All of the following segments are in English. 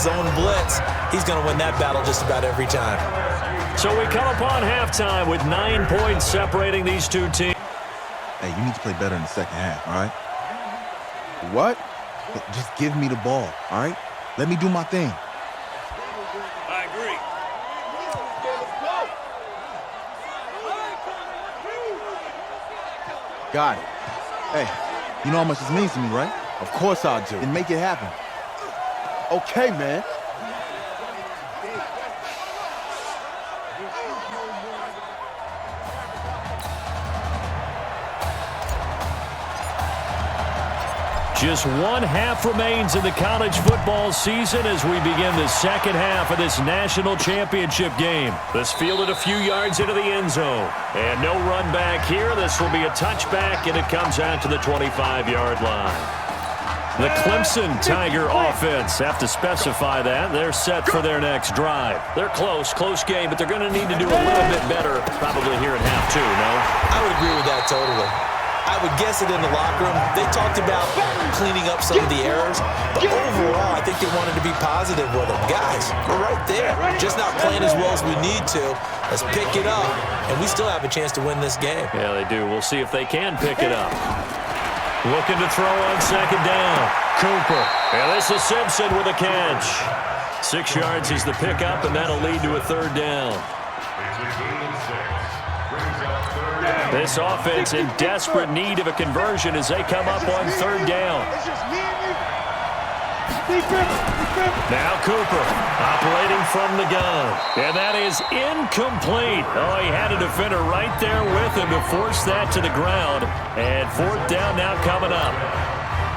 zone blitz, he's going to win that battle just about every time. So we come upon halftime with 9 points separating these two teams. Hey, you need to play better in the second half, all right? What? Look, just give me the ball, all right? Let me do my thing. I agree. Got it. Hey, you know how much this means to me, right? Of course I do. And make it happen. Okay, man. Just 1 half remains in the college football season as we begin the second half of this national championship game. This fielded a few yards into the end zone. And no run back here. This will be a touchback, and it comes out to the 25-yard line. The Clemson Tiger offense have to specify that. They're set for their next drive. They're close game, but they're going to need to do a little bit better probably here in half two, no? I would agree with that totally. I would guess it in the locker room. They talked about cleaning up some of the errors, but overall, I think they wanted to be positive with them. Guys, we're right there. Just not playing as well as we need to. Let's pick it up, and we still have a chance to win this game. Yeah, they do. We'll see if they can pick it up. Looking to throw on second down. Cooper. And this is Simpson with a catch. 6 yards is the pickup, and that'll lead to a third down. This offense in desperate need of a conversion as they come up on third down. Now Cooper operating from the gun. And that is incomplete. Oh, he had a defender right there with him to force that to the ground. And fourth down now coming up.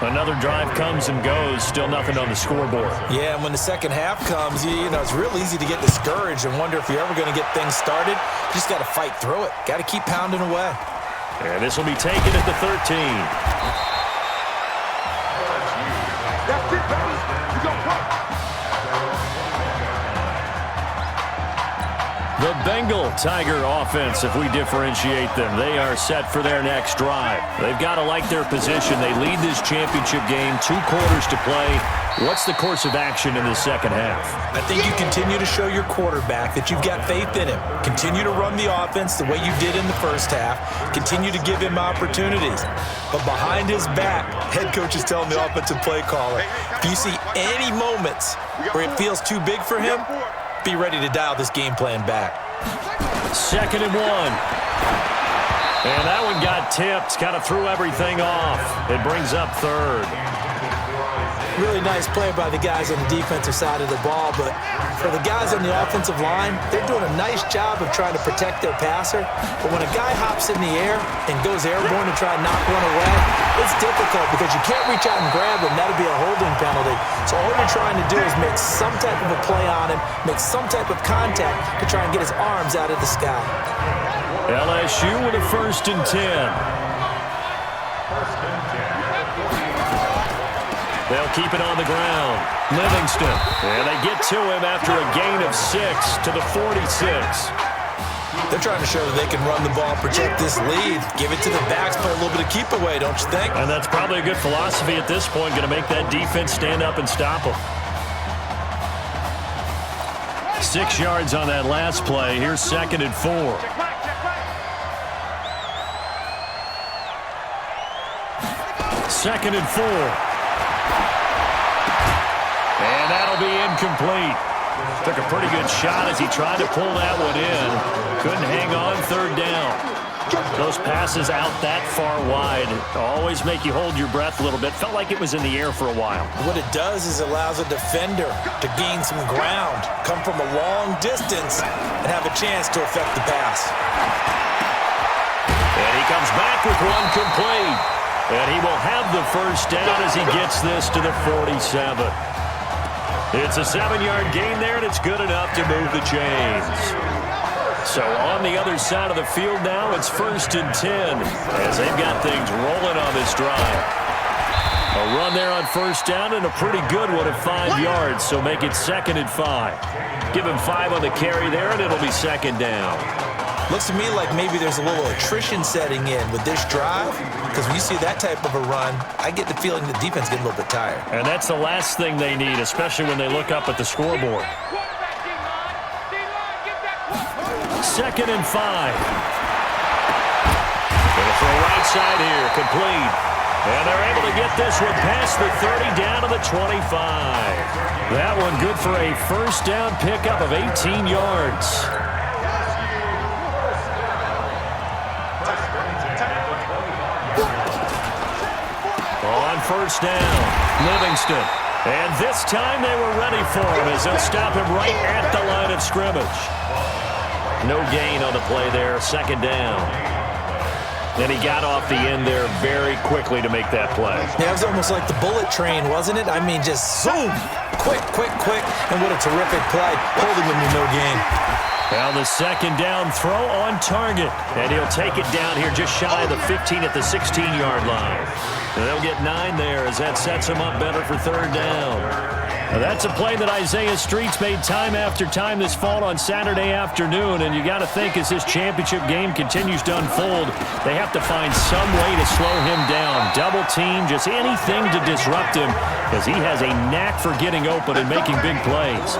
Another drive comes and goes. Still nothing on the scoreboard. Yeah, and when the second half comes, you know, it's real easy to get discouraged and wonder if you're ever going to get things started. You just got to fight through it. Got to keep pounding away. And this will be taken at the 13. That's it, baby. You go push. The Bengal Tiger offense, if we differentiate them, they are set for their next drive. They've got to like their position. They lead this championship game, 2 quarters to play. What's the course of action in the second half? I think you continue to show your quarterback that you've got faith in him. Continue to run the offense the way you did in the first half. Continue to give him opportunities. But behind his back, head coach is telling the offensive play caller, if you see any moments where it feels too big for him, be ready to dial this game plan back. 2nd and 1. And that one got tipped. Kind of threw everything off. It brings up third. Really nice play by the guys on the defensive side of the ball, but for the guys on the offensive line, they're doing a nice job of trying to protect their passer. But when a guy hops in the air and goes airborne to try and knock one away, it's difficult because you can't reach out and grab him. That'll be a holding penalty. So all you're trying to do is make some type of a play on him, make some type of contact to try and get his arms out of the sky. LSU with a 1st and 10. They'll keep it on the ground. Livingston. And they get to him after a gain of 6 to the 46. They're trying to show that they can run the ball, protect this lead. Give it to the backs, play a little bit of keep away, don't you think? And that's probably a good philosophy at this point. Going to make that defense stand up and stop them. 6 yards on that last play. Here's 2nd and 4. Second and 4. And that'll be incomplete. Took a pretty good shot as he tried to pull that one in. Couldn't hang on, third down. Those passes out that far wide always make you hold your breath a little bit. Felt like it was in the air for a while. What it does is it allows a defender to gain some ground, come from a long distance, and have a chance to affect the pass. And he comes back with one complete. And he will have the first down as he gets this to the 47. It's a 7-yard gain there, and it's good enough to move the chains. So on the other side of the field now, it's 1st and 10 as they've got things rolling on this drive. A run there on 1st down and a pretty good one at 5 yards, so make it 2nd and 5. Give him 5 on the carry there, and it'll be 2nd down. Looks to me like maybe there's a little attrition setting in with this drive, because when you see that type of a run, I get the feeling the defense getting a little bit tired. And that's the last thing they need, especially when they look up at the scoreboard. 2nd and 5. Going for a right side here, complete. And they're able to get this one past the 30 down to the 25. That one good for a first down pickup of 18 yards. On first down, Livingston. And this time they were ready for him as they'll stop him right at the line of scrimmage. No gain on the play there, 2nd down. Then he got off the end there very quickly to make that play. Yeah, it was almost like the bullet train, wasn't it? I mean, just zoom, quick, quick, quick, and what a terrific play, holding him to no gain. Now the 2nd down throw on target, and he'll take it down here just shy of the 15 at the 16-yard line. And they'll get 9 there as that sets him up better for 3rd down. Now that's a play that Isaiah Streets made time after time this fall on Saturday afternoon, and you got to think as this championship game continues to unfold, they have to find some way to slow him down, double team, just anything to disrupt him, because he has a knack for getting open and making big plays.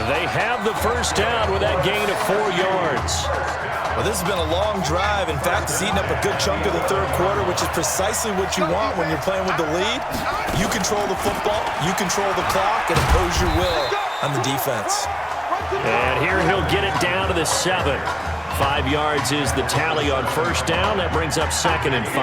They have the first down with that gain of 4 yards. Well, this has been a long drive. In fact, it's eaten up a good chunk of the 3rd quarter, which is precisely what you want when you're playing with the lead. You control the football, you control the clock, and impose your will on the defense. And here he'll get it down to the 7. 5 yards is the tally on first down. That brings up 2nd and 5.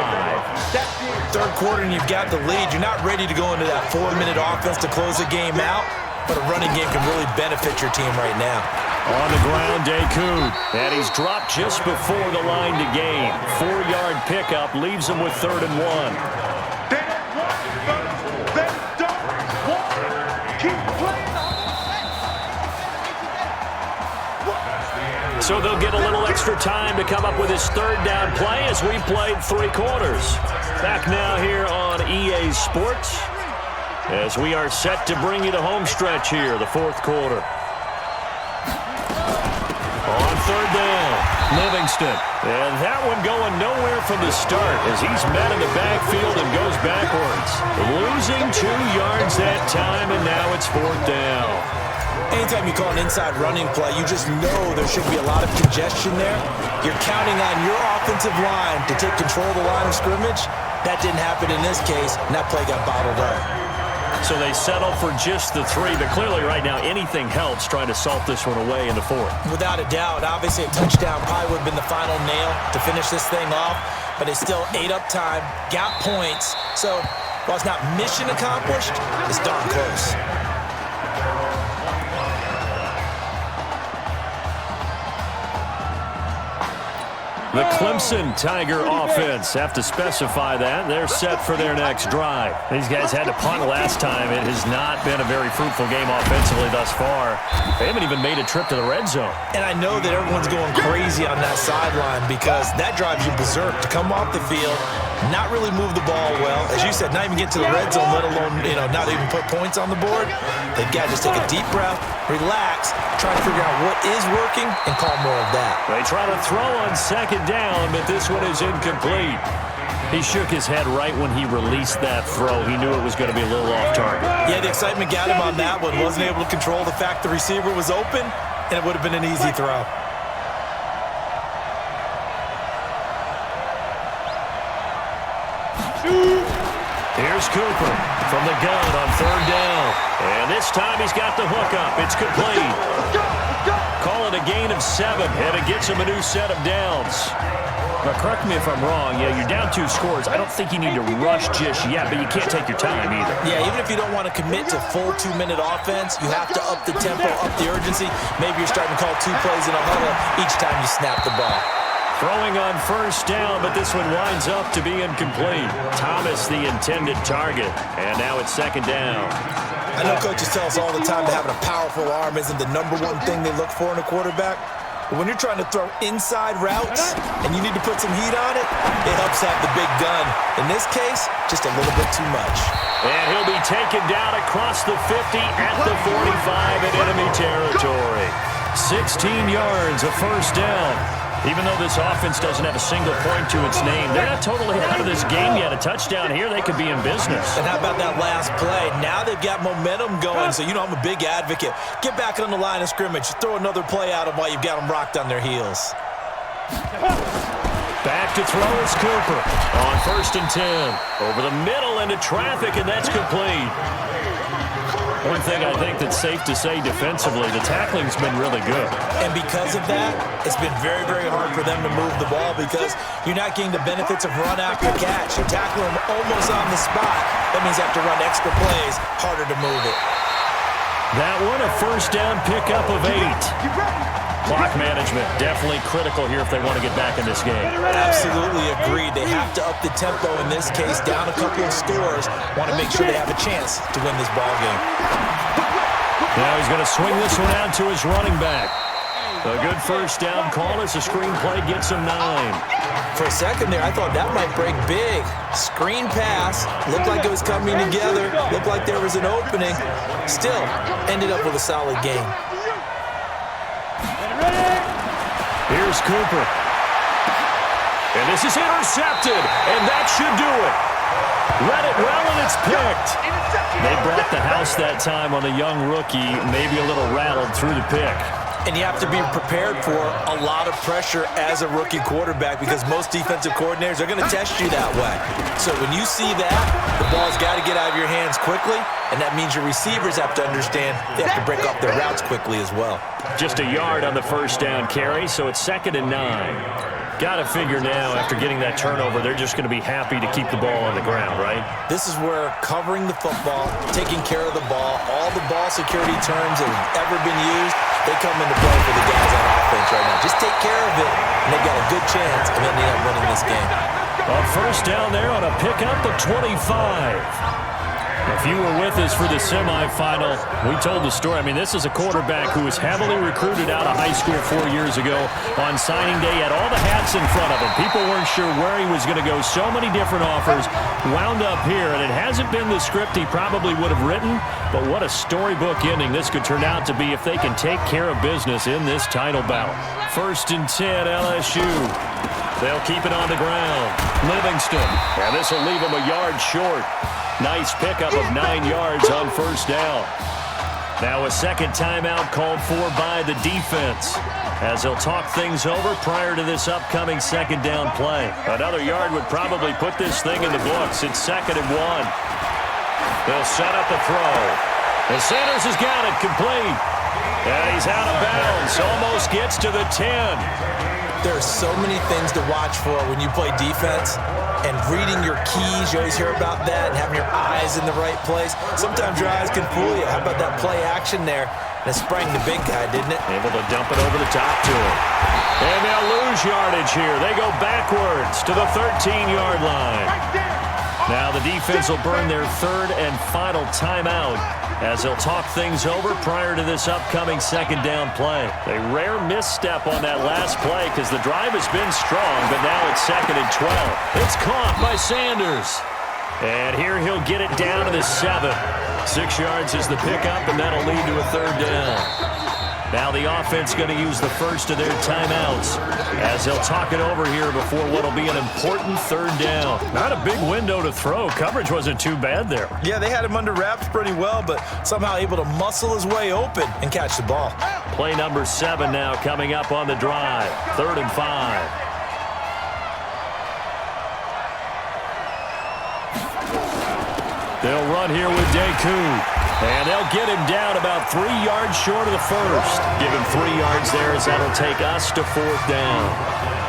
3rd quarter and you've got the lead. You're not ready to go into that 4-minute offense to close the game out, but a running game can really benefit your team right now. On the ground, Deku, and he's dropped just before the line to gain. 4-yard pickup leaves him with 3rd and 1. So they'll get a little extra time to come up with his 3rd down play as we've played 3 quarters. Back now here on EA Sports as we are set to bring you the home stretch here, the 4th quarter. On 3rd down, Livingston. And that one going nowhere from the start as he's met in the backfield and goes backwards. Losing 2 yards that time, and now it's 4th down. Anytime you call an inside running play, you just know there should be a lot of congestion there. You're counting on your offensive line to take control of the line of scrimmage. That didn't happen in this case, and that play got bottled up. So they settle for just the 3, but clearly right now anything helps trying to salt this one away in the 4th. Without a doubt, obviously a touchdown probably would have been the final nail to finish this thing off, but they still ate up time, got points. So while it's not mission accomplished, it's darn close. The Clemson Tiger offense, have to specify that. They're set for their next drive. These guys had to punt last time. It has not been a very fruitful game offensively thus far. They haven't even made a trip to the red zone. And I know that everyone's going crazy on that sideline because that drives you berserk to come off the field, not really move the ball well. As you said, not even get to the red zone, let alone, not even put points on the board. They've got to just take a deep breath, relax, try to figure out what is working, and call more of that. They try to throw on 2nd down, but this one is incomplete. He shook his head right when he released that throw. He knew it was going to be a little off target. Yeah, the excitement got him on that one. Wasn't able to control the fact the receiver was open, and it would have been an easy throw. Here's Cooper from the gun on 3rd down. And this time he's got the hook up. It's complete. Call it a gain of 7, and it gets him a new set of downs. But correct me if I'm wrong. Yeah, you're down 2 scores. I don't think you need to rush just yet, but you can't take your time either. Yeah, even if you don't want to commit to full 2-minute offense, you have to up the tempo, up the urgency. Maybe you're starting to call 2 plays in a huddle each time you snap the ball. Throwing on first down, but this one winds up to be incomplete. Thomas, the intended target, and now it's 2nd down. I know coaches tell us all the time that having a powerful arm isn't the #1 thing they look for in a quarterback. But when you're trying to throw inside routes and you need to put some heat on it, it helps have the big gun. In this case, just a little bit too much. And he'll be taken down across the 50 at the 45 in enemy territory. 16 yards, a first down. Even though this offense doesn't have a single point to its name, they're not totally out of this game yet. A touchdown here, they could be in business. And how about that last play? Now they've got momentum going, so I'm a big advocate. Get back on the line of scrimmage. Throw another play at them while you've got them rocked on their heels. Back to throw is Cooper on 1st and 10. Over the middle into traffic, and that's complete. One thing I think that's safe to say defensively, the tackling's been really good. And because of that, it's been very, very hard for them to move the ball because you're not getting the benefits of run after catch. You're tackling them almost on the spot. That means you have to run extra plays, harder to move it. That one, a 1st down pickup of 8. Clock management, definitely critical here if they want to get back in this game. Absolutely agreed. They have to up the tempo in this case, down a couple of scores. Want to make sure they have a chance to win this ball game. Now he's going to swing this one out to his running back. A good 1st down call as the screen play gets him 9. For a second there, I thought that might break big. Screen pass, looked like it was coming together, looked like there was an opening. Still, ended up with a solid game. Here's Cooper. And this is intercepted, and that should do it. Read it well, and it's picked. They brought the house that time on a young rookie, maybe a little rattled through the pick. And you have to be prepared for a lot of pressure as a rookie quarterback because most defensive coordinators are going to test you that way. So when you see that, the ball's got to get out of your hands quickly, and that means your receivers have to understand they have to break off their routes quickly as well. Just a yard on the 1st down carry, so it's 2nd and 9. Got to figure now, after getting that turnover, they're just going to be happy to keep the ball on the ground, right? This is where covering the football, taking care of the ball, all the ball security terms that have ever been used, they come into play for the guys on offense right now. Just take care of it, and they've got a good chance of ending up winning this game. On 1st down there on a pickup of 25. If you were with us for the semifinal, we told the story. I mean, this is a quarterback who was heavily recruited out of high school 4 years ago. On signing day, had all the hats in front of him. People weren't sure where he was going to go. So many different offers. Wound up here, and it hasn't been the script he probably would have written, but what a storybook ending this could turn out to be if they can take care of business in this title battle. 1st and 10, LSU. They'll keep it on the ground. Livingston, and this will leave him a yard short. Nice pickup of 9 yards on 1st down. Now a 2nd timeout called for by the defense as they'll talk things over prior to this upcoming 2nd down play. Another yard would probably put this thing in the books. It's 2nd and 1. They'll set up a throw. And Sanders has got it complete. And he's out of bounds. Almost gets to the 10. There are so many things to watch for when you play defense, and reading your keys, you always hear about that, and having your eyes in the right place. Sometimes your eyes can fool you. How about that play action there? And it sprang the big guy, didn't it? Able to dump it over the top to him. And they'll lose yardage here. They go backwards to the 13-yard line. Now the defense will burn their 3rd and final timeout as they'll talk things over prior to this upcoming 2nd down play. A rare misstep on that last play because the drive has been strong, but now it's 2nd and 12. It's caught by Sanders. And here he'll get it down to the 7. 6 yards is the pickup, and that'll lead to a 3rd down. Now the offense going to use the first of their timeouts as they'll talk it over here before what will be an important 3rd down. Not a big window to throw. Coverage wasn't too bad there. Yeah, they had him under wraps pretty well, but somehow able to muscle his way open and catch the ball. Play number 7 now coming up on the drive. 3rd and 5. They'll run here with Deku. And they'll get him down about 3 yards short of the first. Give him 3 yards there as that'll take us to 4th down.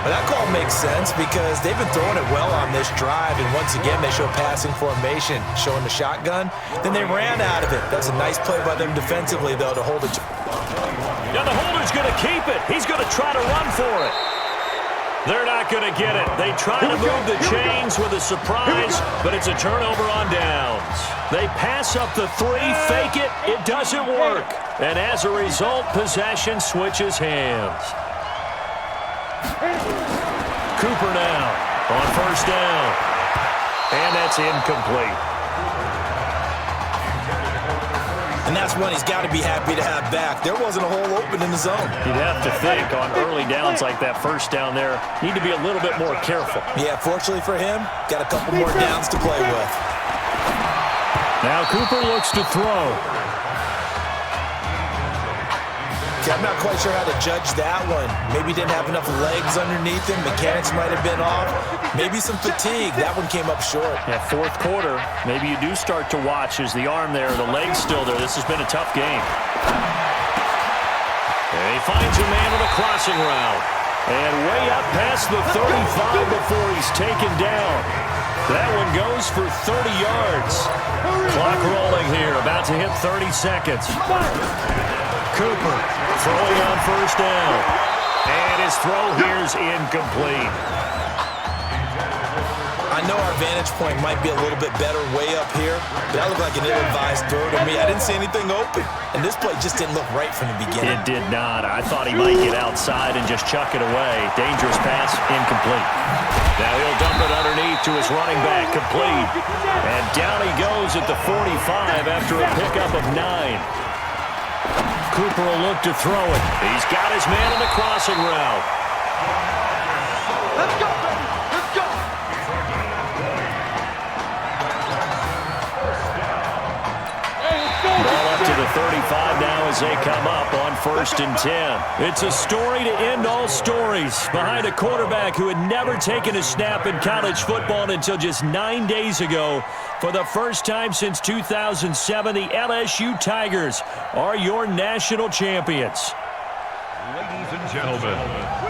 Well, that call makes sense because they've been throwing it well on this drive. And once again, they show passing formation, showing the shotgun. Then they ran out of it. That was a nice play by them defensively, though, to hold it. Now the holder's going to keep it. He's going to try to run for it. They're not going to get it. They try to move the chains with a surprise, but it's a turnover on downs. They pass up the 3, fake it. It doesn't work. And as a result, possession switches hands. Cooper now on 1st down. And that's incomplete. And that's one he's got to be happy to have back. There wasn't a hole open in the zone. You'd have to think on early downs like that first down there, need to be a little bit more careful. Yeah, fortunately for him, got a couple more downs to play with. Now Cooper looks to throw. Okay, I'm not quite sure how to judge that one. Maybe didn't have enough legs underneath him. Mechanics might have been off. Maybe some fatigue. That one came up short. Yeah, fourth quarter, maybe you do start to watch as the arm there, the leg's still there. This has been a tough game. And he finds a man with a crossing route. And way up past the 35 before he's taken down. That one goes for 30 yards. Clock rolling here, about to hit 30 seconds. Cooper throwing on first down. And his throw here is incomplete. I know our vantage point might be a little bit better way up here, but that looked like an ill-advised throw to me. I didn't see anything open, and this play just didn't look right from the beginning. It did not. I thought he might get outside and just chuck it away. Dangerous pass, incomplete. Now he'll dump it underneath to his running back, complete. And down he goes at the 45 after a pickup of 9. Cooper will look to throw it. He's got his man in the crossing route. Let's go, baby. Let's go. Ball up to the 35 now as they come up on 1st and 10. It's a story to end all stories behind a quarterback who had never taken a snap in college football until just 9 days ago. For the first time since 2007, the LSU Tigers are your national champions. Ladies and gentlemen,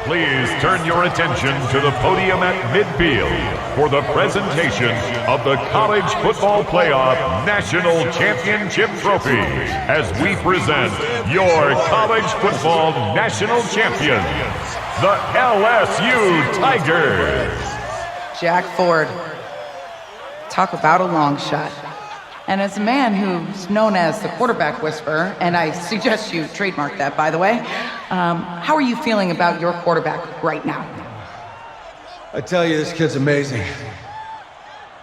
please turn your attention to the podium at midfield for the presentation of the College Football Playoff National Championship Trophy as we present your college football national champions, the LSU Tigers. Jack Ford. Talk about a long shot. And as a man who's known as the quarterback whisperer, and I suggest you trademark that, by the way, how are you feeling about your quarterback right now? I tell you, this kid's amazing.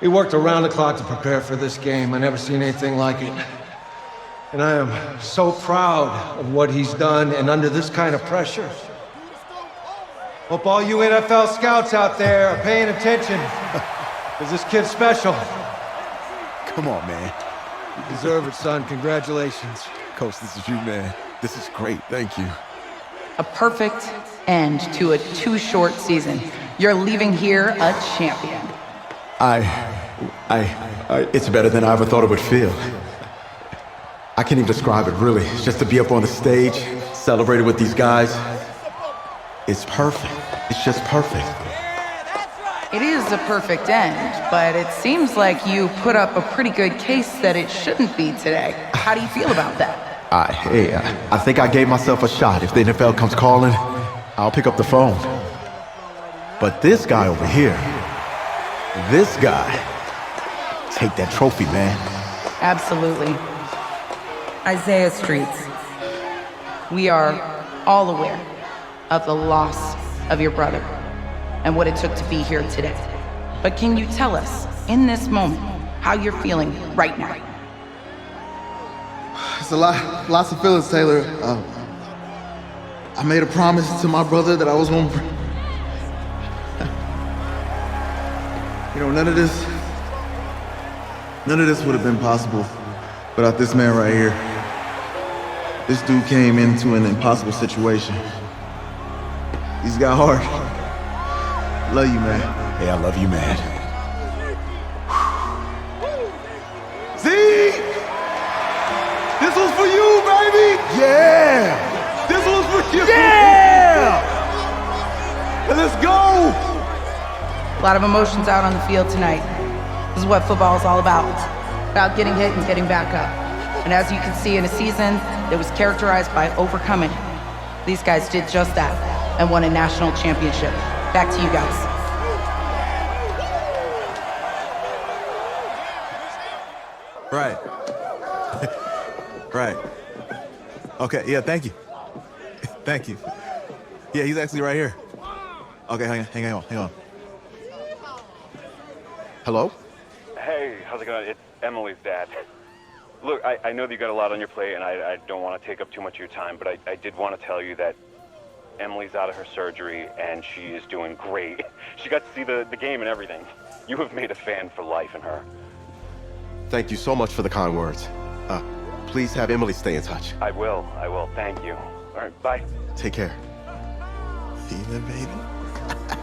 He worked around the clock to prepare for this game. I never seen anything like it. And I am so proud of what he's done, and under this kind of pressure. Hope all you NFL scouts out there are paying attention, because this kid's special. Come on, man. You deserve it, son. Congratulations. Coach, this is you, man. This is great. Thank you. A perfect end to a too short season. You're leaving here a champion. It's better than I ever thought it would feel. I can't even describe it, really. Just to be up on the stage, celebrated with these guys. It's perfect. It's just perfect. It is a perfect end, but it seems like you put up a pretty good case that it shouldn't be today. How do you feel about that? I think I gave myself a shot. If the NFL comes calling, I'll pick up the phone. But this guy over here, this guy, take that trophy, man. Absolutely. Isaiah Streets, we are all aware of the loss of your brother and what it took to be here today. But can you tell us, in this moment, how you're feeling right now? It's lots of feelings, Taylor. I made a promise to my brother that I was going to... none of this would have been possible without this man right here. This dude came into an impossible situation. He's got heart. Love you, man. Hey, I love you, man. See? This was for you, baby! Yeah! This was for you! Yeah! And let's go! A lot of emotions out on the field tonight. This is what football is all about. About getting hit and getting back up. And as you can see, in a season that was characterized by overcoming, these guys did just that and won a national championship. Back to you guys. Right. Right. Okay, yeah, thank you. Thank you. Yeah, he's actually right here. Okay, hang on. Hello? Hey, how's it going? It's Emily's dad. Look, I know that you got a lot on your plate, and I don't want to take up too much of your time, but I did want to tell you that Emily's out of her surgery, and she is doing great. She got to see the game and everything. You have made a fan for life in her. Thank you so much for the kind words. Please have Emily stay in touch. I will. Thank you. All right, bye. Take care. Feel it, baby?